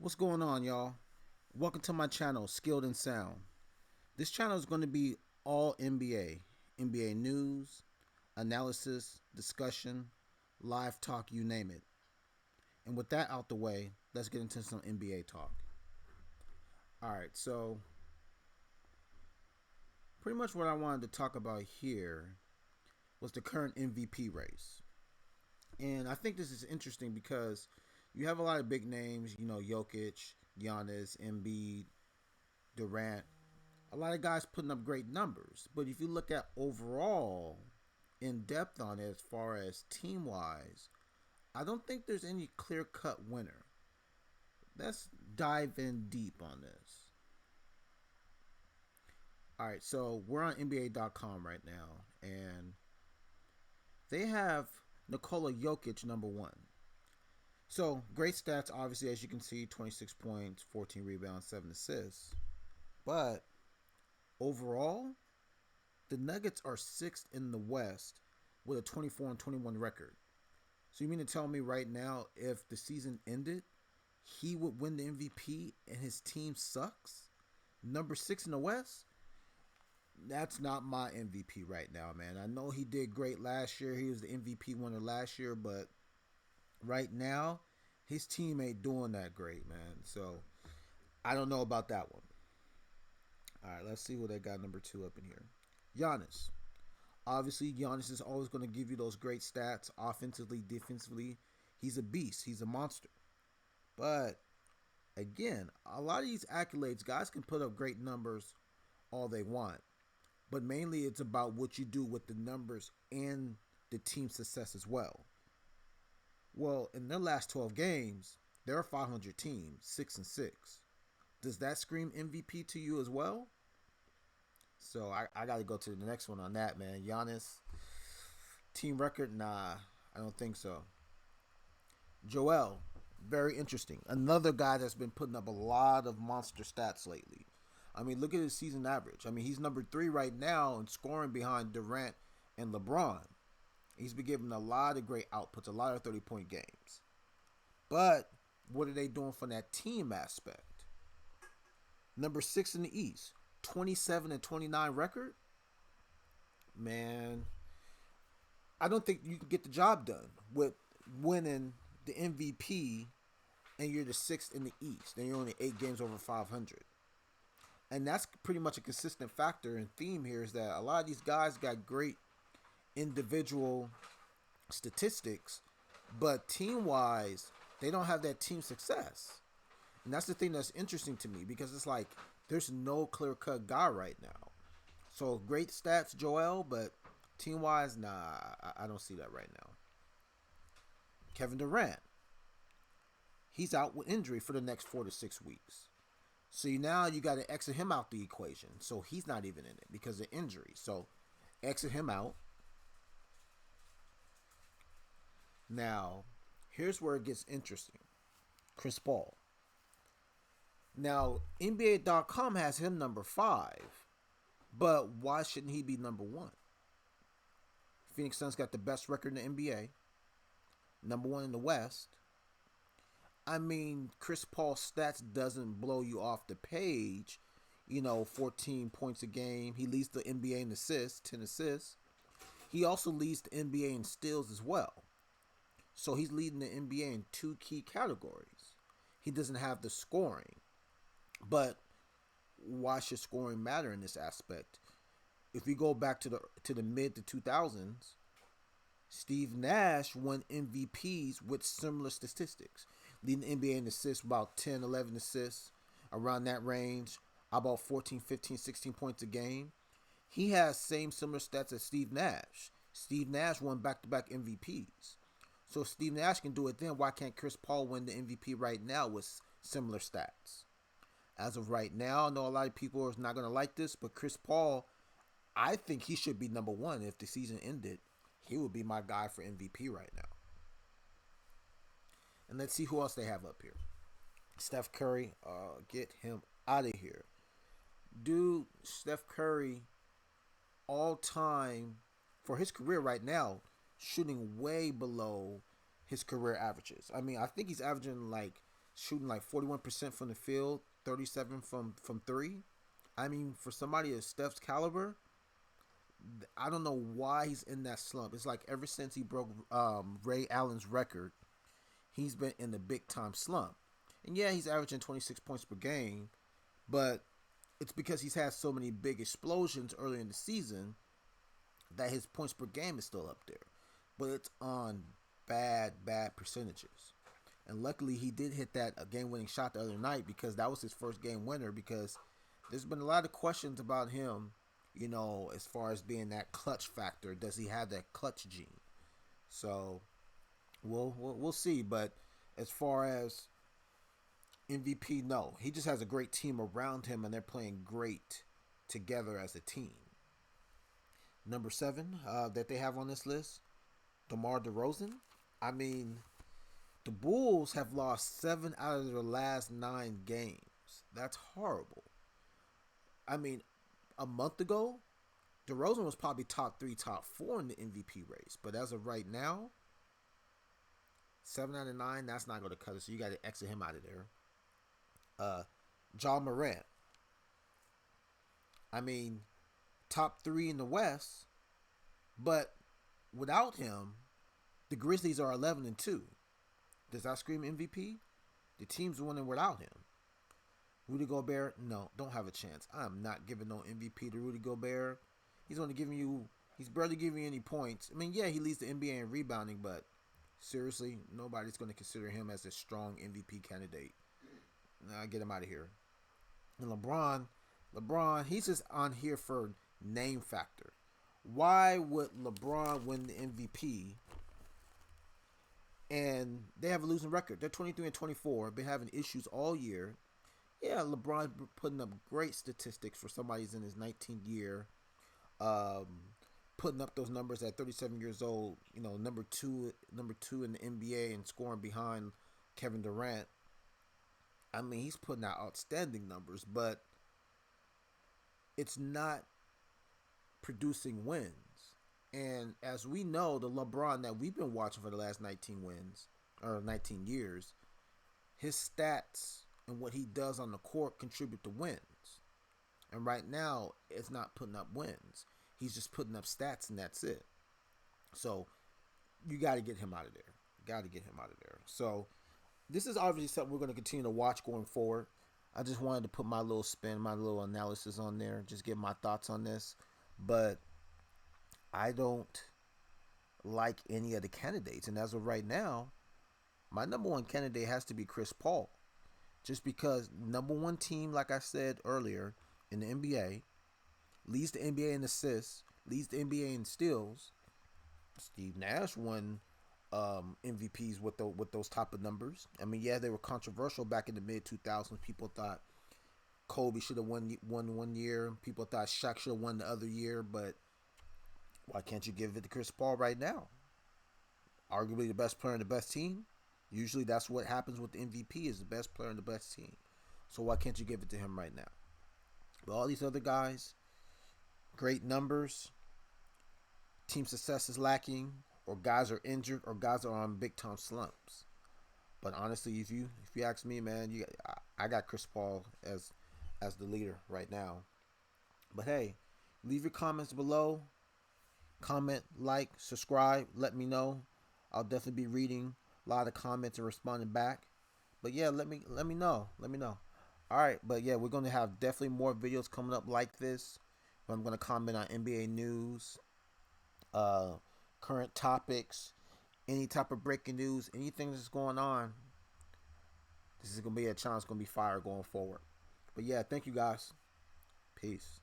What's going on, y'all? Welcome to my channel, Skilled and Sound. This channel is going to be all NBA news, analysis, discussion, live talk, you name it. And with that out the way, let's get into some NBA talk. All right, so pretty much what I wanted to talk about here was the current MVP race. And I think this is interesting because you have a lot of big names, Jokic, Giannis, Embiid, Durant, a lot of guys putting up great numbers. But if you look at overall, in depth on it, as far as team wise, I don't think there's any clear cut winner. Let's dive in deep on this. All right, so we're on NBA.com right now, and they have Nikola Jokic number one. So great stats, obviously, as you can see: 26 points, 14 rebounds, 7 assists. But overall, the Nuggets are sixth in the West with a 24-21 record. So you mean to tell me right now, if the season ended, he would win the MVP and his team sucks? Number six in the West? That's not my MVP right now, man. I know he did great last year. He was the MVP winner last year, but right now, his team ain't doing that great, man. So I don't know about that one. All right, let's see who they got number two up in here. Giannis. Obviously, Giannis is always going to give you those great stats offensively, defensively. He's a beast. He's a monster. But again, a lot of these accolades, guys can put up great numbers all they want. But mainly it's about what you do with the numbers and the team success as well. Well, in their last 12 games, they're a 500 team, 6-6. Does that scream MVP to you as well? So I got to go to the next one on that, man. Giannis, team record? Nah, I don't think so. Joel, very interesting. Another guy that's been putting up a lot of monster stats lately. I mean, look at his season average. I mean, he's number 3 right now in scoring behind Durant and LeBron. He's been giving a lot of great outputs, a lot of 30-point games. But what are they doing from that team aspect? Number 6 in the East, 27-29 record. Man, I don't think you can get the job done with winning the MVP and you're the 6th in the East. Then you're only 8 games over 500. And that's pretty much a consistent factor and theme here is that a lot of these guys got great individual statistics, but team-wise, they don't have that team success. And that's the thing that's interesting to me because it's like there's no clear-cut guy right now. So great stats, Joel, but team-wise, nah, I don't see that right now. Kevin Durant, he's out with injury for the next 4 to 6 weeks. So now you got to exit him out the equation. So he's not even in it because of injury. So exit him out. Now, here's where it gets interesting. Chris Paul. Now, NBA.com has him number 5. But why shouldn't he be number 1? Phoenix Suns got the best record in the NBA. Number 1 in the West. I mean, Chris Paul's stats doesn't blow you off the page. 14 points a game. He leads the NBA in assists, 10 assists. He also leads the NBA in steals as well. So he's leading the NBA in 2 key categories. He doesn't have the scoring. But why should scoring matter in this aspect? If we go back to the mid to 2000s, Steve Nash won MVPs with similar statistics. Leading the NBA in assists, about 10, 11 assists, around that range. About 14, 15, 16 points a game. He has similar stats as Steve Nash. Steve Nash won back-to-back MVPs. So if Steve Nash can do it then, why can't Chris Paul win the MVP right now with similar stats? As of right now, I know a lot of people are not going to like this, but Chris Paul, I think he should be number 1 if the season ended. He would be my guy for MVP right now. And let's see who else they have up here. Steph Curry, get him out of here. Dude, Steph Curry, all time, for his career right now, shooting way below his career averages. I mean, I think he's averaging like shooting like 41% from the field, 37 from three. I mean, for somebody of Steph's caliber, I don't know why he's in that slump. It's like ever since he broke Ray Allen's record, he's been in the big time slump. And yeah, he's averaging 26 points per game, but it's because he's had so many big explosions early in the season that his points per game is still up there. But it's on bad percentages. And luckily, he did hit that game-winning shot the other night because that was his first game winner. Because there's been a lot of questions about him, as far as being that clutch factor. Does he have that clutch gene? So we'll see. But as far as MVP, no, he just has a great team around him, and they're playing great together as a team. Number 7 that they have on this list, Demar Derozan. I mean, the Bulls have lost 7 out of their last 9 games. That's horrible. I mean, a month ago, DeRozan was probably top 3, top 4 in the MVP race. But as of right now, 7 out of 9, that's not going to cut it. So you got to exit him out of there. Morant. I mean, top 3 in the West. But without him, the Grizzlies are 11-2. Does that scream MVP? The team's winning without him. Rudy Gobert, no, don't have a chance. I'm not giving no MVP to Rudy Gobert. He's barely giving you any points. I mean, yeah, he leads the NBA in rebounding, but seriously, nobody's going to consider him as a strong MVP candidate. Nah, get him out of here. And LeBron, he's just on here for name factor. Why would LeBron win the MVP? And they have a losing record. They're 23-24. Been having issues all year. Yeah, LeBron putting up great statistics for somebody who's in his 19th year. Putting up those numbers at 37 years old. Number two in the NBA and scoring behind Kevin Durant. I mean, he's putting out outstanding numbers, but it's not producing wins. And as we know, the LeBron that we've been watching for the last 19 years, his stats and what he does on the court contribute to wins. And right now, it's not putting up wins. He's just putting up stats, and that's it. So you got to get him out of there. So this is obviously something we're going to continue to watch going forward. I just wanted to put my little spin, my little analysis on there, just give my thoughts on this. But I don't like any of the candidates. And as of right now, my number one candidate has to be Chris Paul. Just because number one team, like I said earlier, in the NBA, leads the NBA in assists, leads the NBA in steals. Steve Nash won MVPs with those type of numbers. I mean, yeah, they were controversial back in the mid-2000s. People thought Kobe should have won 1 year. People thought Shaq should have won the other year. But why can't you give it to Chris Paul right now? Arguably the best player in the best team. Usually that's what happens with the MVP, is the best player in the best team. So why can't you give it to him right now? But all these other guys, great numbers, team success is lacking, or guys are injured, or guys are on big time slumps. But honestly, if you ask me, man, I got Chris Paul as the leader right now. But hey, leave your comments below. Comment, like, subscribe, let me know. I'll definitely be reading a lot of comments and responding back. But yeah, let me know. All right, but yeah, we're going to have definitely more videos coming up like this. I'm going to comment on NBA news, current topics, any type of breaking news, anything that's going on. This is going to be a challenge. It's going to be fire going forward. But yeah, thank you guys. Peace.